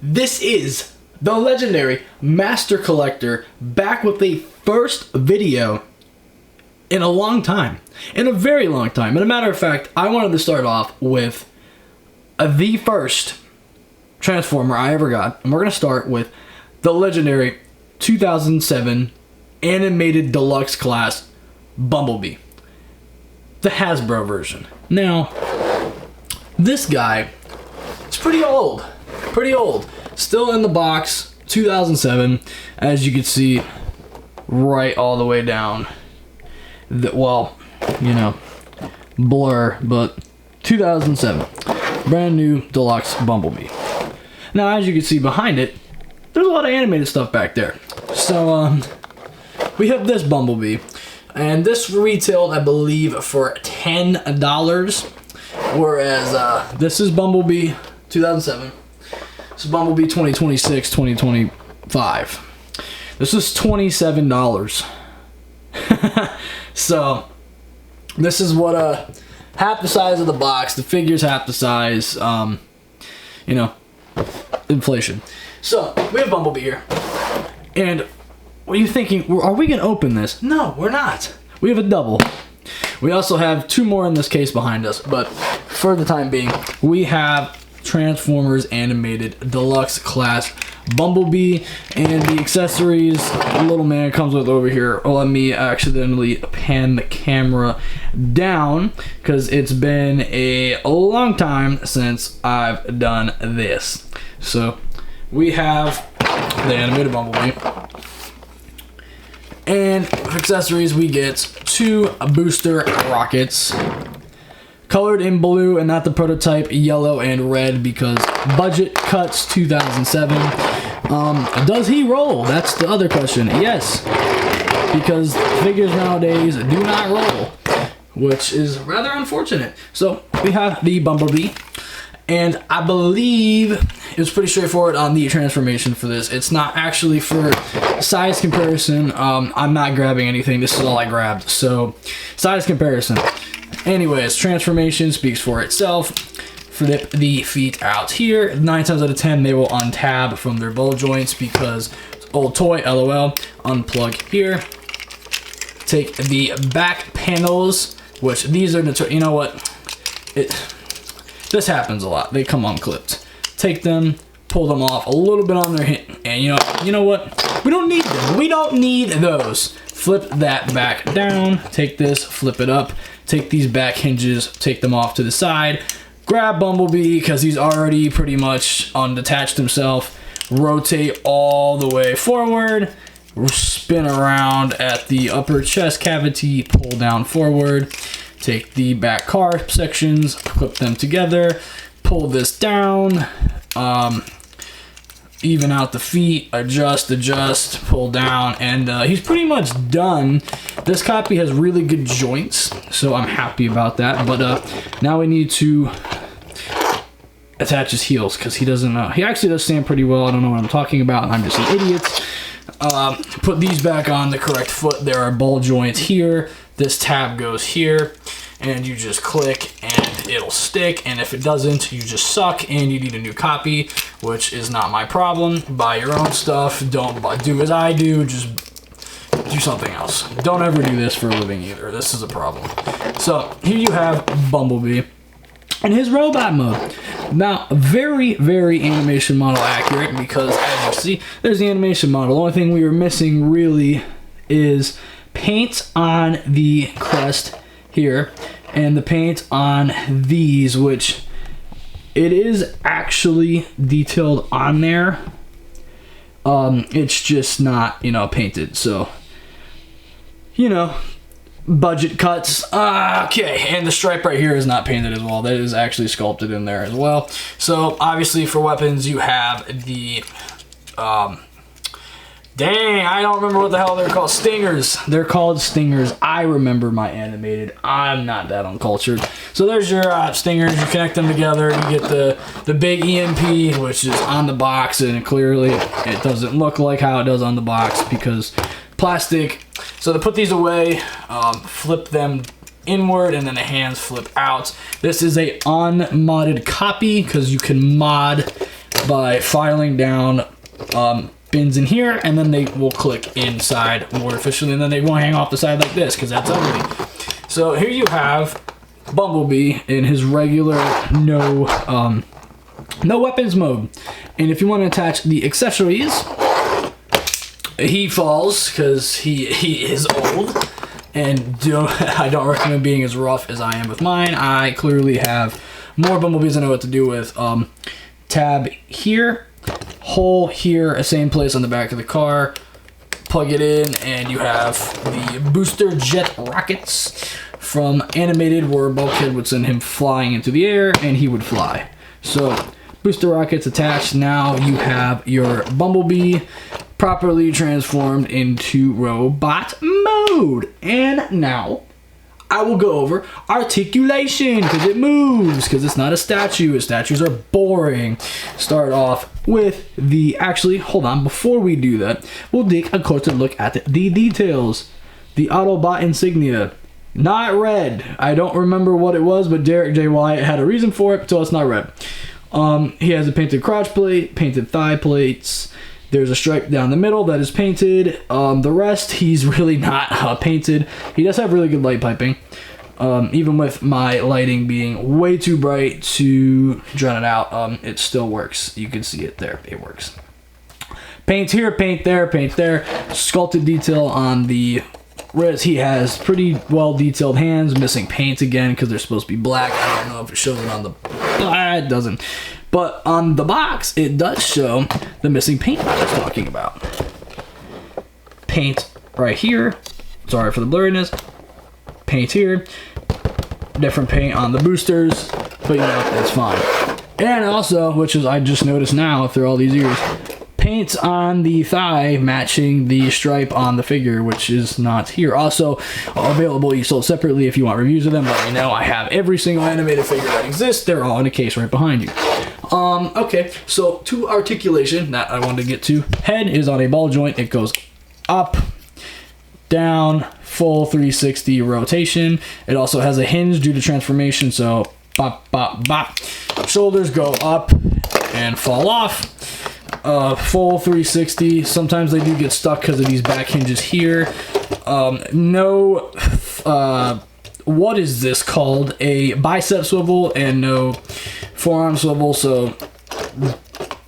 This is the legendary Master Collector back with the first video in a long time. In a very long time. And a matter of fact, I wanted to start off with the first Transformer I ever got. And we're going to start with the legendary 2007 animated deluxe class Bumblebee. The Hasbro version. Now, this guy is pretty old. Pretty old. Still in the box, 2007, as you can see, right all the way down. Well, you know, blur, but 2007. Brand new deluxe Bumblebee. Now, as you can see behind it, there's a lot of animated stuff back there. So, we have this Bumblebee. And this retailed, I believe, for $10. Whereas, this is Bumblebee 2007. This is Bumblebee 2026, 2025. This is $27. So, this is what, half the size of the box. The figure's half the size. You know, inflation. So, we have Bumblebee here. And what are you thinking? Are we going to open this? No, we're not. We have a double. We also have two more in this case behind us. But for the time being, we have Transformers animated deluxe class Bumblebee, and the accessories little man comes with over here. Oh, let me accidentally pan the camera down because it's been a long time since I've done this. So we have the animated Bumblebee, and for accessories we get two booster rockets, colored in blue and not the prototype yellow and red because budget cuts 2007. Does he roll? That's the other question. Yes, because figures nowadays do not roll, which is rather unfortunate. So we have the Bumblebee, and I believe it was pretty straightforward on the transformation for this. It's not actually for size comparison. I'm not grabbing anything. This is all I grabbed. So size comparison. Anyways, transformation speaks for itself. Flip the feet out here. 9 times out of 10, they will untab from their ball joints because it's old toy, LOL. Unplug here. Take the back panels, which these are the, you know what? This happens a lot. They come unclipped. Take them, pull them off a little bit on their hip, and you know what? We don't need them. We don't need those. Flip that back down. Take this, flip it up. Take these back hinges, take them off to the side. Grab Bumblebee because he's already pretty much undetached himself. Rotate all the way forward. Spin around at the upper chest cavity. Pull down forward. Take the back car sections, clip them together. Pull this down. Even out the feet, adjust, pull down, and he's pretty much done. This copy has really good joints, so I'm happy about that. But now we need to attach his heels because he doesn't know. He actually does stand pretty well. I don't know what I'm talking about. I'm just an idiot. Put these back on the correct foot. There are ball joints here. This tab goes here, and you just click and it'll stick, and if it doesn't, you just suck and you need a new copy, which is not my problem. Buy your own stuff. Don't do as I do. Just do something else. Don't ever do this for a living either. This is a problem. So here you have Bumblebee and his robot mode. Now, very, very animation model accurate because as you see, there's the animation model. The only thing we were missing really is paint on the crest here and the paint on these, which it is actually detailed on there. It's just not, you know, painted. So, you know, budget cuts. Okay, and the stripe right here is not painted as well. That is actually sculpted in there as well. So obviously for weapons you have the dang, I don't remember what the hell they're called. Stingers. They're called stingers. I remember my animated. I'm not that uncultured. So there's your stingers. You connect them together. You get the big EMP, which is on the box, and clearly it doesn't look like how it does on the box because plastic. So to put these away, flip them inward and then the hands flip out. This is a unmodded copy because you can mod by filing down pins in here, and then they will click inside more efficiently, and then they won't hang off the side like this because that's ugly. So here you have Bumblebee in his regular no weapons mode. And if you want to attach the accessories, he falls because he is old, and I don't recommend being as rough as I am with mine. I clearly have more Bumblebees I know what to do with. Tab here, hole here, same place on the back of the car. Plug it in, and you have the booster jet rockets from animated, where Bulkhead would send him flying into the air, and he would fly. So booster rockets attached. Now you have your Bumblebee properly transformed into robot mode. And now I will go over articulation, because it moves, because it's not a statue. Statues are boring. Start off with the, actually, hold on, before we do that, we'll take a closer look at the details. The Autobot insignia, not red. I don't remember what it was, but Derek J. Wyatt had a reason for it, so it's not red. He has a painted crotch plate, painted thigh plates. There's a stripe down the middle that is painted. The rest, he's really not painted. He does have really good light piping. Even with my lighting being way too bright to drown it out, it still works. You can see it there. It works. Paint here, paint there, paint there. Sculpted detail on the wrist. He has pretty well detailed hands. Missing paint again because they're supposed to be black. I don't know if it shows it on the... It doesn't. But on the box, it does show the missing paint I was talking about. Paint right here. Sorry for the blurriness. Paint here. Different paint on the boosters. But you know, it's fine. And also, which is I just noticed now after all these years, paint on the thigh matching the stripe on the figure, which is not here. Also available, you sold separately. If you want reviews of them, let me know. I have every single animated figure that exists. They're all in a case right behind you. Okay, so to articulation that I wanted to get to. Head is on a ball joint. It goes up, down, full 360 rotation. It also has a hinge due to transformation, so bop, bop, bop. Shoulders go up and fall off. Full 360. Sometimes they do get stuck because of these back hinges here. What is this called? A bicep swivel and no forearm swivel, so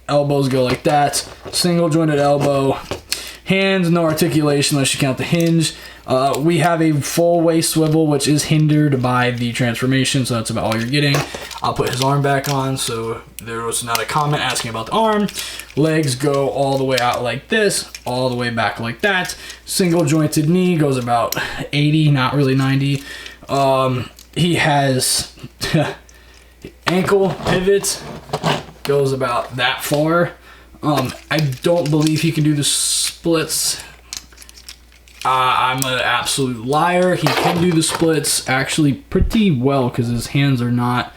elbows go like that. Single jointed elbow. Hands, no articulation unless you count the hinge. We have a full waist swivel, which is hindered by the transformation, so that's about all you're getting. I'll put his arm back on, so there was not a comment asking about the arm. Legs go all the way out like this, all the way back like that. Single jointed knee goes about 80, not really 90. He has ankle pivots, goes about that far. I don't believe he can do the splits. I'm an absolute liar. He can do the splits actually pretty well because his hands are not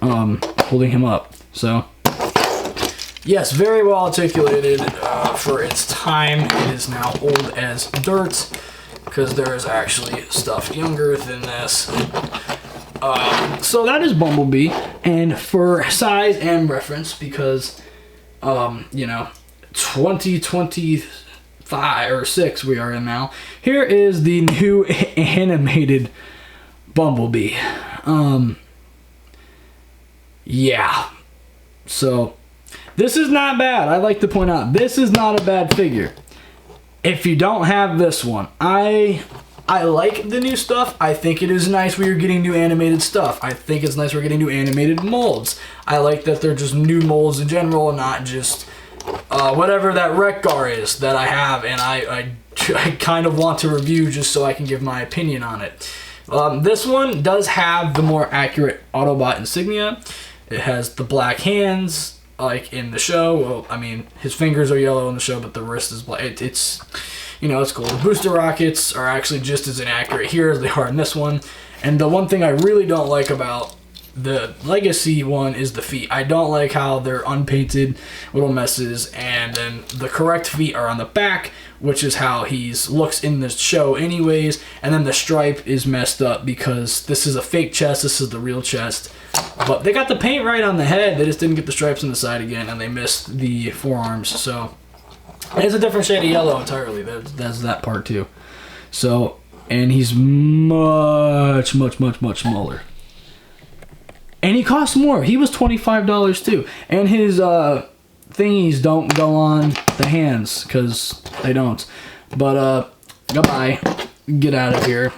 holding him up. So, yes, very well articulated for its time. It is now old as dirt because there is actually stuff younger than this. So that is Bumblebee, and for size and reference, because you know, 2025 or 6 we are in now. Here is the new animated Bumblebee. Yeah. So this is not bad. I like to point out this is not a bad figure. If you don't have this one, I like the new stuff. I think it is nice we are getting new animated stuff. I think it's nice we're getting new animated molds. I like that they're just new molds in general, not just whatever that Wreck-Gar is that I have, and I kind of want to review just so I can give my opinion on it. This one does have the more accurate Autobot insignia. It has the black hands, like in the show. Well, I mean, his fingers are yellow in the show, but the wrist is black. It's, you know, it's cool. The booster rockets are actually just as inaccurate here as they are in this one. And the one thing I really don't like about The Legacy one is the feet. I don't like how they're unpainted little messes, and then the correct feet are on the back, which is how he's looks in the show anyways, and then the stripe is messed up because this is a fake chest, this is the real chest. But they got the paint right on the head, they just didn't get the stripes on the side again, and they missed the forearms, so it's a different shade of yellow entirely. That's that part too. So, and he's much smaller. And he costs more. He was $25 too. And his thingies don't go on the hands, because they don't. But, goodbye. Get out of here.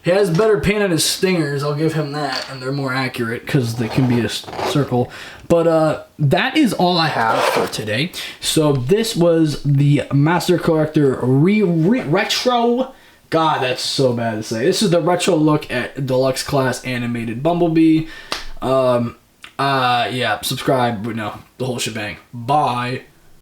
He has better paint on his stingers, I'll give him that. And they're more accurate, because they can be a circle. But, that is all I have for today. So, this was the Master Collector Retro. God, that's so bad to say. This is the retro look at Deluxe Class Animated Bumblebee. Yeah, subscribe, but no, the whole shebang. Bye.